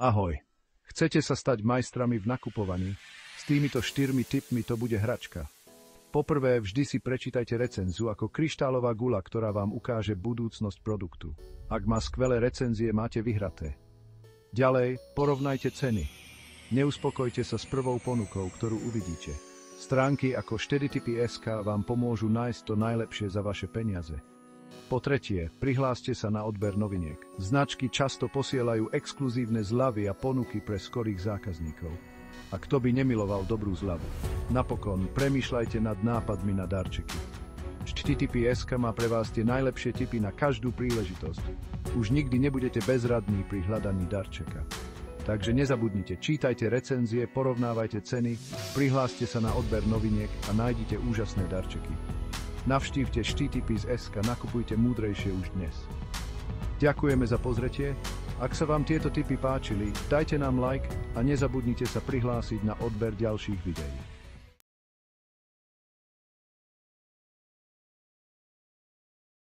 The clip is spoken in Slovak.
Ahoj. Chcete sa stať majstrami v nakupovaní? S týmito 4 tipmi to bude hračka. Poprvé, vždy si prečítajte recenziu ako kryštálová guľa, ktorá vám ukáže budúcnosť produktu. Ak má skvelé recenzie, máte vyhraté. Ďalej, porovnajte ceny. Neuspokojte sa s prvou ponukou, ktorú uvidíte. Stránky ako 4tipy.sk vám pomôžu nájsť to najlepšie za vaše peniaze. Po tretie, prihláste sa na odber noviniek. Značky často posielajú exkluzívne zľavy a ponuky pre skorých zákazníkov. A kto by nemiloval dobrú zľavu? Napokon, premýšľajte nad nápadmi na darčeky. 4tipy.sk má pre vás tie najlepšie tipy na každú príležitosť. Už nikdy nebudete bezradní pri hľadaní darčeka. Takže nezabudnite, čítajte recenzie, porovnávajte ceny, prihláste sa na odber noviniek a nájdite úžasné darčeky. Navštívte 4tipy.sk, nakupujte múdrejšie už dnes. Ďakujeme za pozretie. Ak sa vám tieto tipy páčili, dajte nám like a nezabudnite sa prihlásiť na odber ďalších videí.